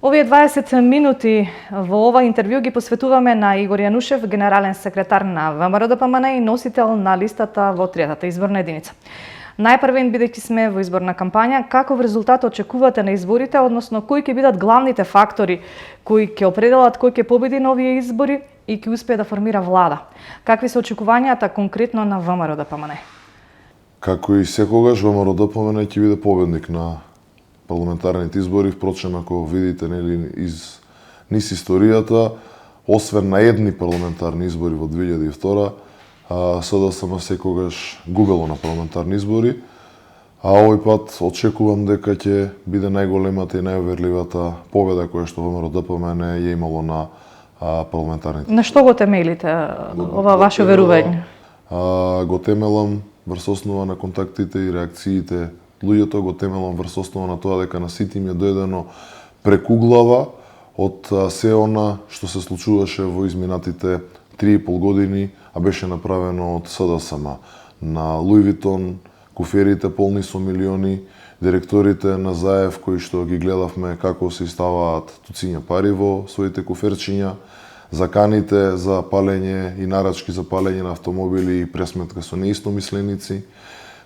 Овие 20 минути во ова интервју ги посветуваме на Игор Јанушев, генерален секретар на ВМРО-ДПМН и носител на листата во третата изборна единица. Најпрвен, бидејќи сме во изборна кампања, каков резултат очекувате на изборите, односно кои ќе бидат главните фактори кои ќе определат кој ќе победи на овие избори и ќе успее да формира влада? Какви се очекувањата конкретно на ВМРО-ДПМН? Како и секогаш, ВМРО-ДПМН ќе биде победник на парламентарните избори. Впрочем, ако видите низ историјата, освен на едни парламентарни избори во 2002, СДСМ секогаш губело на парламентарни избори, а овој пат очекувам дека ќе биде најголемата и најуверливата победа која што ВМРО-ДПМН е имало на парламентарните. На што го темелите ова ваше верување? Го темелам врз основа на контактите и реакциите луѓето, го темелам врз основа на тоа дека на сите им е дојдено прекуглава од се она што се случуваше во изминатите 3,5 години, а беше направено од СДСМ. На Луи Витон, куферите полни со милиони, директорите на Заев кои што ги гледавме како се ставаат туциња пари во своите куферчиња, заканите за палење и нарачки за палење на автомобили и пресметка со неистомисленици.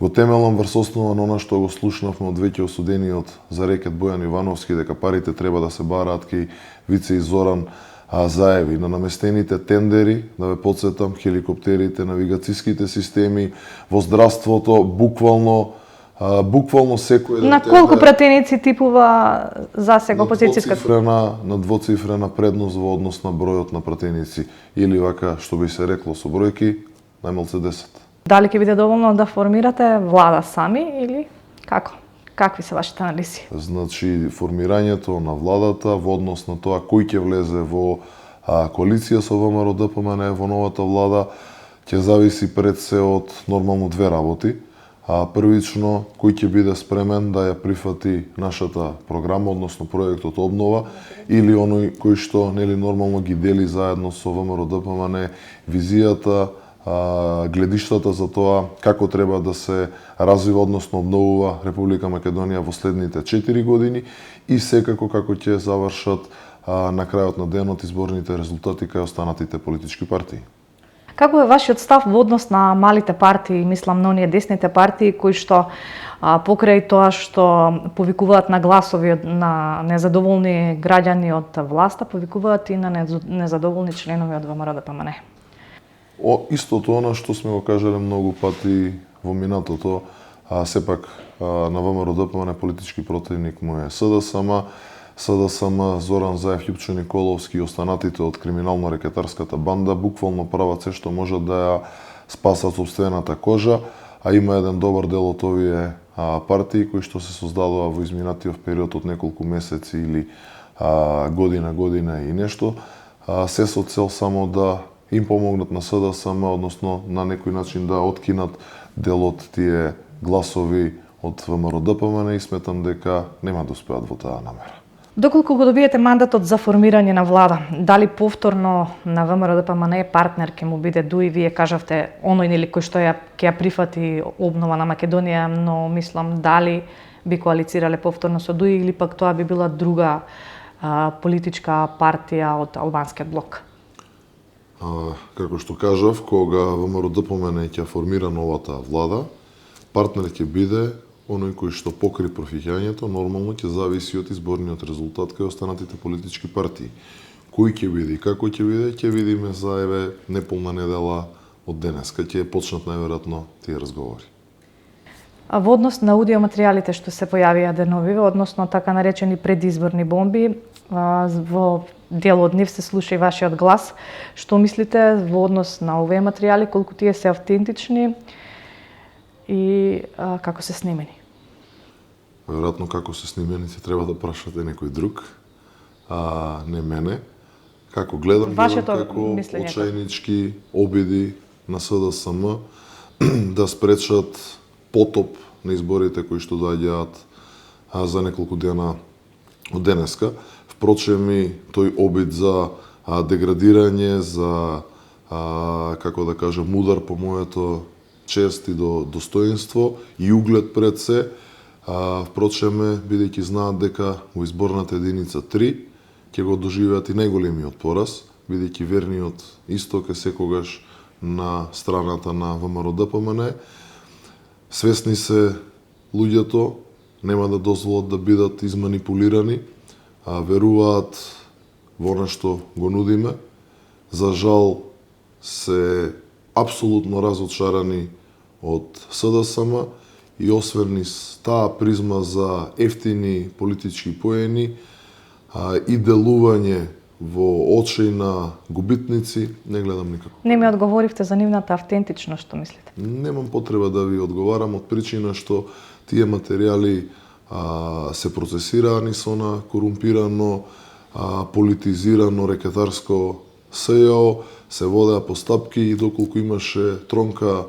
Го темелам врз основа на она што го слушнавме од веќе осудениот за рекет Бојан Ивановски дека парите треба да се бараат кај Вице и Зоран Заеви, на наместените тендери, да ве потсетам, хеликоптерите, навигацијските системи, во здравството, буквално секој На колку пратеници типува засега опозицијската? На двоцифрена предност во однос на бројот на пратеници, или вака што би се рекло со бројки, најмалце 10. Дали ќе биде доволно да формирате влада сами или како? Какви се вашите анализи? Значи, формирањето на владата во однос на тоа кој ќе влезе во коалиција со ВМРО-ДПМН во новата влада ќе зависи пред се од нормално две работи. Првично, кој ќе биде спремен да ја прифати нашата програма, односно проектот обнова, или оној кој што нормално ги дели заедно со ВМРО-ДПМН визијата, гледиштата за тоа како треба да се развива, односно обновува Република Македонија во следните 4 години и секако како ќе завршат на крајот на денот изборните резултати кај останатите политички партии. Како е вашиот став во однос на малите партии, мислам на оние десните партии кои што покрај тоа што повикуваат на гласови на незадоволни граѓани од власта, повикуваат и на незадоволни членови од ВМРО-ДПМН? Истото она што сме го кажале многу пати во минатото, сепак на ВМРО-ДПМН политички противник му е СДСМ, Зоран Заев, Љупчо Николовски и останатите од криминално-рекетарската банда буквално прават се што можат да ја спасат сопствената кожа, а има еден добар дел од овие партии кои што се создадува во изминатиот период од неколку месеци или година и нешто, се со цел само да им помогнат на СДСМ, односно на некој начин да откинат дел од тие гласови од ВМРО-ДПМН и сметам дека нема да успеат во таа намера. Доколку го добиете мандатот за формирање на влада, дали повторно на ВМРО-ДПМН партнер ќе му биде ДУИ? Вие кажавте оној кој што ќе ја прифати обнова на Македонија, но мислам дали би коалицирале повторно со ДУИ или пак тоа би била друга политичка партија од албанскиот блок? Како што кажав, кога ВМРО-ДПМН ќе формира новата влада, партнер ќе биде оној кој што покри профиќањето, нормално ќе зависи од изборниот резултат кај останатите политички партии. Кој ќе биде и како ќе видиме за неполна недела од денеска, ќе почнат најверојатно тие разговори. Во однос на аудиоматеријалите што се појавија деновиве, односно така наречени предизборни бомби, во дел од нив се слуша и вашиот глас. Што мислите во однос на овие материјали, колку тие се автентични и како се снимени? Веројатно како се снимени се треба да прашате некој друг, не мене. Како гледам како очајнички обиди на СДСМ да спречат потоп на изборите кои што доаѓаат за неколку дена од денеска. Впрочем и тој обид за деградирање, за како да кажем удар по моето чест и до достоинство и углед пред се, Впрочеме, бидејќи знаат дека во изборната единица 3 ќе го доживеат и најголемиот пораз, бидејќи верниот исток е секогаш на страната на ВМРО-ДПМН. Свесни се луѓето, нема да дозволат да бидат изманипулирани, веруваат во нешто го нудиме. За жал се апсолутно разочарани од СДСМ и освен низ таа призма за ефтини политички поени и делување во очи на губитници, не гледам никако. Не ми одговоривте за нивната автентичност, што мислите? Немам потреба да ви одговарам од причина што тие материјали се процесираани со на корумпирано, политизирано рекетарско СЈО, се водеа постапки и доколку имаше тронка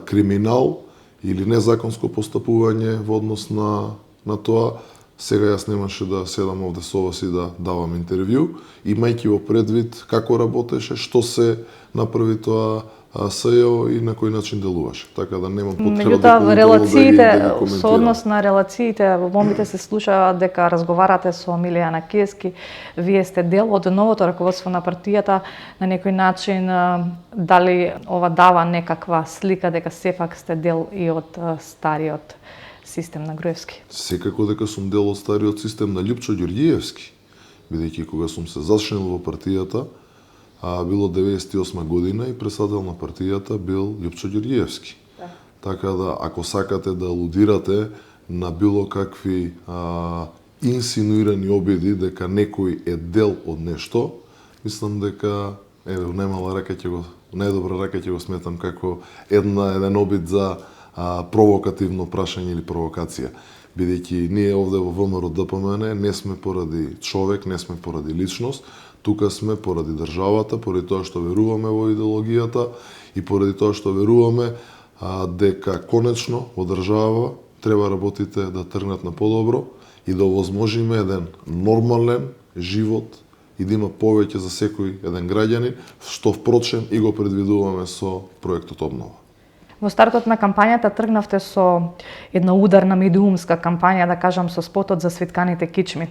криминал или незаконско постапување во однос на тоа, сега јас немаше да седам овде со вас и да давам интервју, имајќи во предвид како работеше, што се направи тоа СЈО и на кој начин делуваше. Така да немам потреба Меѓутоа, релациите, да ги со однос на релациите, во момите се слуша дека разговарате со Милијана Кески, вие сте дел од новото раководство на партијата, на некој начин дали ова дава некаква слика дека сепак сте дел и од стариот систем на Груевски? Секако дека сум дел од стариот систем на Љупчо Ѓорѓиевски, бидејќи кога сум се зачленил во партијата, било 98 година и председател на партијата бил Љупчо Ѓорѓиевски. Да. Така да, ако сакате да алудирате на било какви инсинуирани обиди дека некој е дел од нешто, мислам дека во најмала рака ќе го, најдобра рака ќе го сметам како еден обид за провокативно прашање или провокација. Бидејќи ние овде во ВМРО-ДПМН не сме поради човек, не сме поради личност, тука сме поради државата, поради тоа што веруваме во идеологијата и поради тоа што веруваме дека конечно во држава треба работите да тргнат на подобро и да овозможиме еден нормален живот и да има повеќе за секој еден граѓанин, што впрочем и го предвидуваме со проектот Обнова. Во стартот на кампањата тргнавте со една ударна медиумска кампања, да кажам, со спотот за свитканите кичми.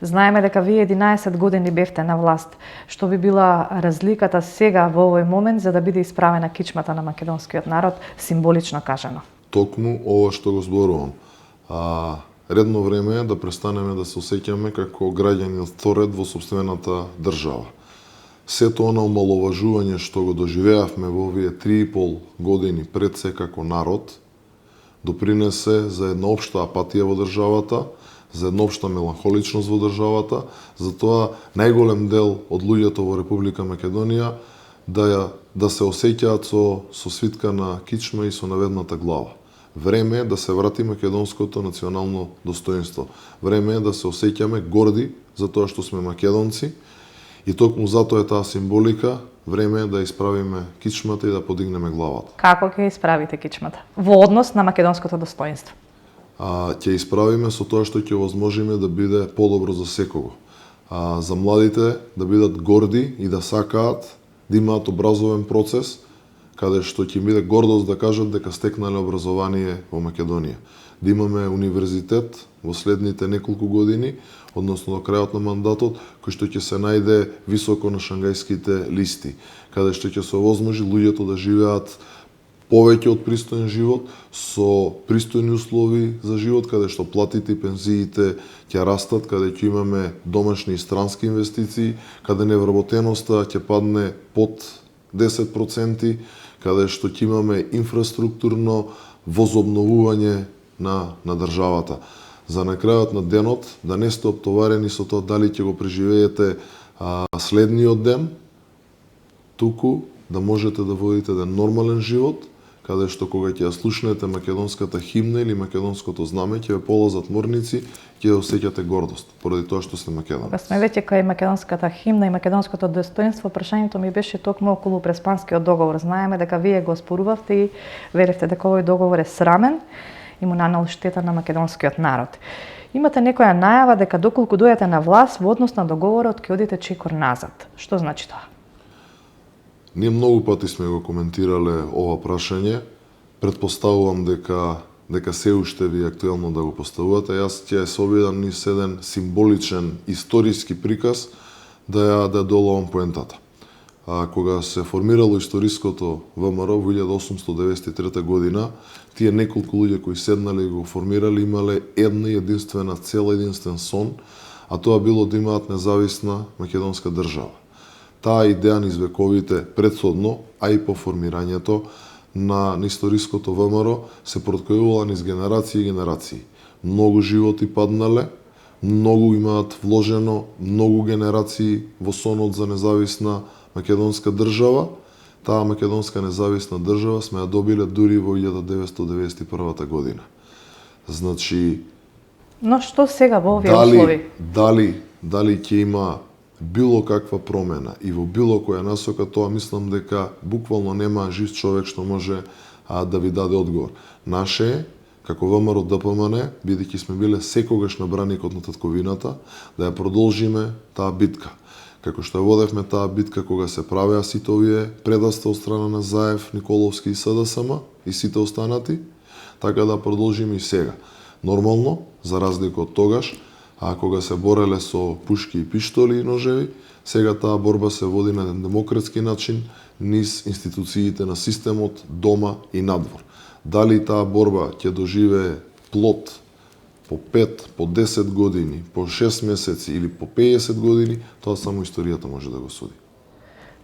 Знаеме дека вие 11 години бевте на власт. Што би била разликата сега во овој момент за да биде исправена кичмата на македонскиот народ, символично кажано? Токму ова што го зборувам. Редно време е да престанеме да се осеќаме како граѓани од вторед во сопствената држава. Сето она омаловажување што го доживеавме во овие 3,5 години пред се како народ, допринесе за една општа апатија во државата, за една општа меланхоличност во државата, затоа најголем дел од луѓето во Република Македонија да се осеќаат со свитка на кичма и со наведната глава. Време е да се врати македонското национално достоинство. Време е да се осеќаме горди за тоа што сме македонци и токму затоа е таа символика. Време е да исправиме кичмата и да подигнеме главата. Како ќе исправите кичмата во однос на македонското достоинство? Ќе исправиме со тоа што ќе овозможиме да биде подобро за секого. За младите да бидат горди и да сакаат да имаат образовен процес, каде што ќе биде гордост да кажат дека стекнале образование во Македонија. Да имаме универзитет во следните неколку години, односно до крајот на мандатот, кој што ќе се најде високо на шангајските листи, каде што ќе се овозможи луѓето да живеат повеќе од пристоен живот, со пристојни услови за живот, каде што платите и пензиите ќе растат, каде ќе имаме домашни и странски инвестиции, каде невработеноста ќе падне под 10%, каде што ќе имаме инфраструктурно возобновување на државата. За на крајот на денот да не сте оптоварени со тоа дали ќе го преживеете следниот ден, туку да можете да водите еден нормален живот, каде што кога ќе ја слушнете македонската химна или македонското знаме, ќе ве полазат морници, ќе ја осеќате гордост поради тоа што сте македонци. Кога сме веќе кај македонската химна и македонското достоинство, прашањето ми беше токму околу Преспанскиот договор. Знаеме дека вие го оспорувавте и веревте дека овој договор е срамен и му нанел штета на македонскиот народ. Имате некоја најава дека доколку дојдете на власт во однос на договорот ќе одите чекор назад. Што значи тоа? Ние многу пати сме го коментирале ова прашање. Предпоставувам дека дека се уште ви актуелно да го поставувате. Јас ќе се обидам низ еден символичен историски приказ да ја доловам поентата. Кога се формирало историското ВМРО во 1893 година, тие неколку луѓе кои седнале и го формирале имале една единствена цел, единствен сон, а тоа било да имаат независна македонска држава. Таа идеја низ вековите претходно, а и по формирањето на историското ВМРО се проткојувала низ генерации и генерации. Многу животи паднале, многу имаат вложено, многу генерации во сонот за независна македонска држава. Таа македонска независна држава сме ја добиле дури во 1991 година. Значи, Но што сега во овие услови? Дали ќе има било каква промена и во било која насока, тоа мислам дека буквално нема жив човек што може да ви даде одговор. Наше е, како ВМРО ДПМН, бидејќи сме биле секогаш на браникот на татковината, да ја продолжиме таа битка. Како што ја водевме таа битка кога се правеа сите овие предавства од страна на Заев, Николовски и СДСМ и сите останати, така да продолжиме и сега. Нормално, за разлика од тогаш, кога се бореле со пушки и пиштоли и ножеви, сега таа борба се води на еден демократски начин низ институциите на системот, дома и надвор. Дали таа борба ќе доживее плод по 5, по 10 години, по 6 месеци или по 50 години, тоа само историјата може да го суди.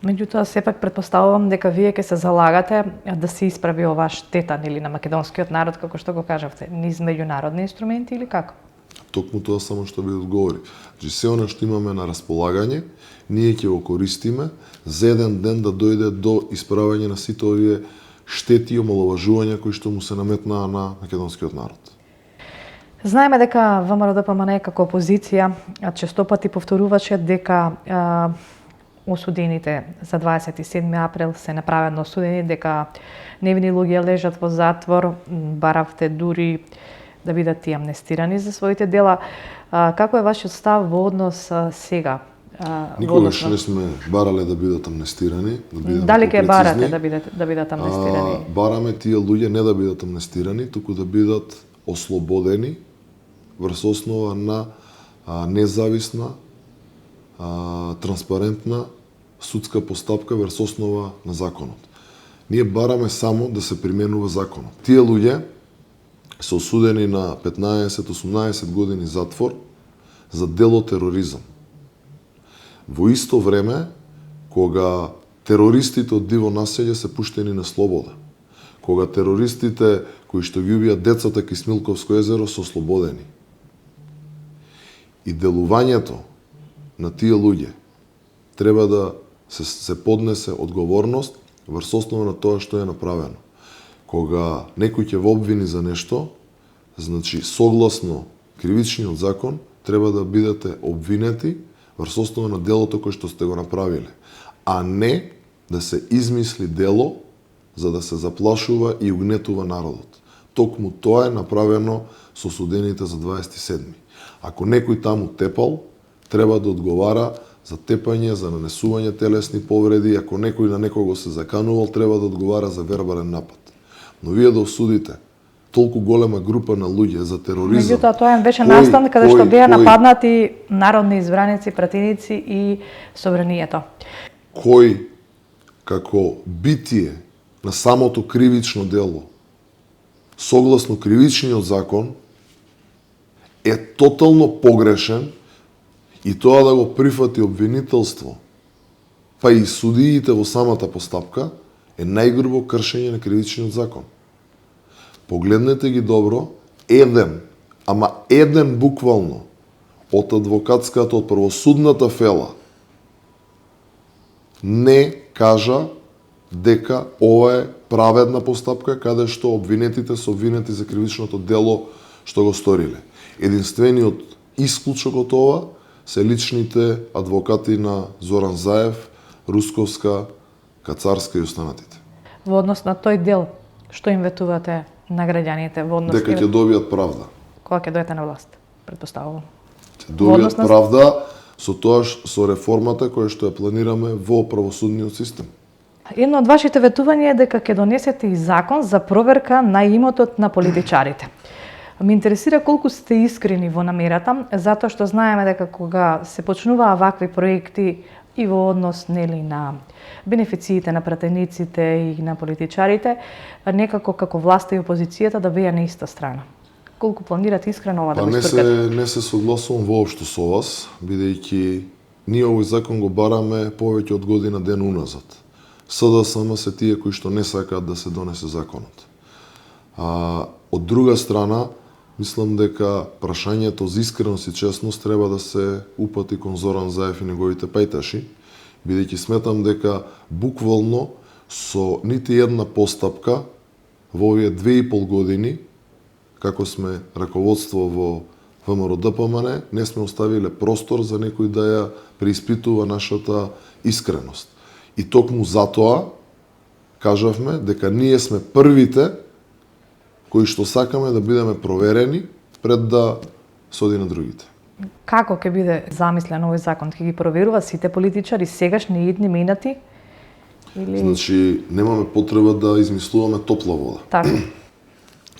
Меѓутоа, сепак предпоставувам дека вие ќе се залагате да се исправи оваа штета или на македонскиот народ, како што го кажавте, низ меѓународни инструменти или како? Токму тоа само што ви одговори. Значи, се она што имаме на располагање, ние ќе го користиме за еден ден да дојде до исправање на сите овие штети и омаловажувања кои што му се наметнаа на македонскиот народ. Знаеме дека ВМРО ДПМН како опозиција честопати повторуваше дека осудените за 27 април се неправедно осудени, дека невини луѓе лежат во затвор, баравте дури да бидат и амнестирани за своите дела. Како е вашиот став во однос сега? Никогаш не сме барале да бидат амнестирани. Дали ќе барате да бидат амнестирани? Бараме тие луѓе не да бидат амнестирани, туку да бидат ослободени врз основа на независна, транспарентна судска постапка врз основа на законот. Ние бараме само да се применува законот. Тие луѓе се осудени на 15-18 години затвор за дело тероризам. Во исто време, кога терористите од диво населје се пуштени на слобода, кога терористите кои што ги убијат децата кај Смилковско езеро се ослободени. И делувањето на тие луѓе треба да се поднесе одговорност врз основа на тоа што е направено. Кога некој ќе во обвини за нешто, значи согласно кривичниот закон, треба да бидете обвинети врз основа на делото кое што сте го направиле, а не да се измисли дело за да се заплашува и угнетува народот. Токму тоа е направено со осудените за 27. Ако некој таму тепал, треба да одговара за тепање, за нанесување телесни повреди, ако некој на некого се заканувал, треба да одговара за вербален напад. Но вие да осудите толку голема група на луѓе за тероризам. Меѓутоа, тоа е вече настан каде што беа нападнати народни избраници, пратеници и собранието. Кој како битие на самото кривично дело, согласно кривичниот закон, е тотално погрешен и тоа да го прифати обвинителство, па и судиите во самата постапка, е најгрубо кршење на кривичниот закон. Погледнете ги добро, еден буквално од адвокатската, од правосудната фела не кажа дека ова е праведна постапка каде што обвинетите се обвинети за кривичното дело што го сториле. Единствениот исклучок од ова се личните адвокати на Зоран Заев, Русковска, Кацарска и останатите. Во однос на тој дел, што им ветувате на граѓаните во однос дека ќе добијат правда. Кога ќе дојдете на власт, претпоставувам. Ќе добијат правда со тоа со реформата која што ја планираме во правосудниот систем. Едно од вашите ветувања е дека ќе донесете и закон за проверка на имотот на политичарите. Ме интересира колку сте искрени во намерата, затоа што знаеме дека кога се почнуваа вакви проекти и во однос на бенефициите на пратениците и на политичарите, некако како власта и опозицијата да беа на иста страна. Колку планирате искрено ова да го искоркате? Не се согласувам воопшто со вас, бидејќи ние овој закон го бараме повеќе од година ден уназад. СДСМ се тие кои што не сакаат да се донесе законот. Од друга страна, мислам дека прашањето за искреност и честност треба да се упати кон Зоран Заев и неговите пајташи, бидејќи сметам дека буквално со нити една постапка во овие 2,5 години, како сме раководство во ВМРО-ДПМН, не сме оставиле простор за некој да ја преиспитува нашата искреност. И токму затоа кажавме дека ние сме првите кои што сакаме да бидеме проверени пред да се оди на другите. Како ќе биде замислен овој закон? Ќе ги проверува сите политичари, сегашни, идни, минати? Или... Значи, немаме потреба да измислуваме топла вода. Така.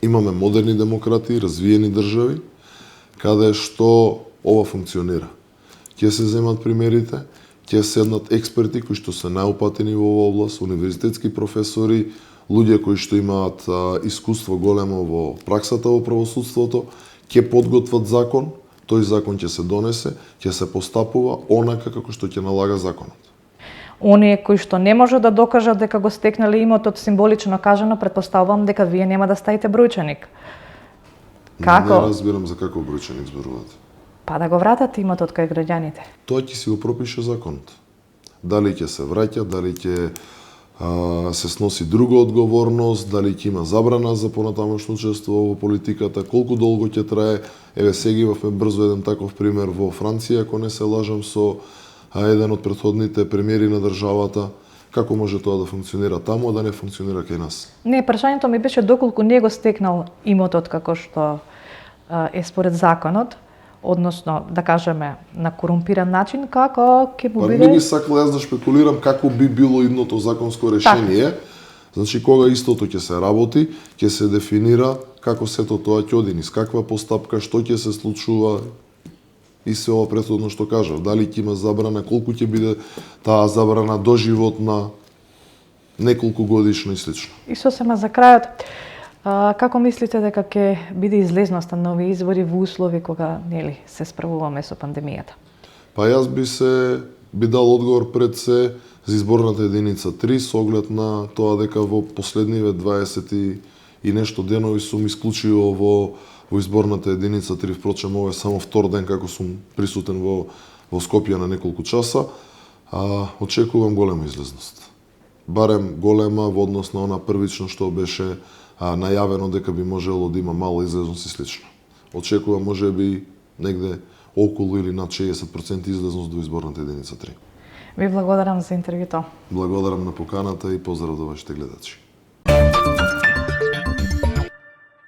Имаме модерни демократи, развиени држави, каде што ова функционира. Ќе се земат примерите, ќе седнат експерти кои што се најупатени во оваа област, универзитетски професори, луѓе кои што имаат искуство големо во праксата во правосудството, ќе подготват закон, тој закон ќе се донесе, ќе се постапува онака како што ќе налага законот. Оние кои што не може да докажат дека го стекнале имотот, символично кажано, претпоставувам дека вие нема да ставите бројчаник. Како? Не разбирам за каков бројчаник зборувате. Па да го вратат имотот кај граѓаните. Тоа ќе си го пропише законот. Дали ќе се враќа, дали ќе се сноси друга одговорност, дали ќе има забрана за понатамошно учество во политиката, колку долго ќе трае. Еве сега имавме брзо еден таков пример во Франција, ако не се лажам, со еден од претходните премиери на државата. Како може тоа да функционира таму, а да не функционира кај нас? Не, прашањето ми беше доколку не го стекнал имотот како што е според законот, односно, да кажеме, на корумпиран начин, како ќе му биде... Па не би сакал јас да шпекулирам како би било идното законско решение. Значи, кога истото ќе се работи, ќе се дефинира како сето тоа ќе оди, низ каква постапка, што ќе се случува и се ова претходно што кажав. Дали ќе има забрана, колку ќе биде таа забрана доживотна, неколку годишна и слично. И сосема за крајот, како мислите дека ќе биде излезноста на овие избори во услови кога се справуваме со пандемијата? Па јас би дал одговор пред се за изборната единица 3 со оглед на тоа дека во последниве 20 и нешто денови сум исклучиво во изборната единица 3, впрочем ова е само втор ден како сум присутен во Скопје на неколку часа, очекувам голема излезност. Барем голема во однос на она првично што беше најавено дека би можело да има мала излезност и слично. Очекувам можеби негде околу или над 60% излезност до изборната единица 3. Ви благодарам за интервјуто. Благодарам на поканата и поздрав до вашите гледачи.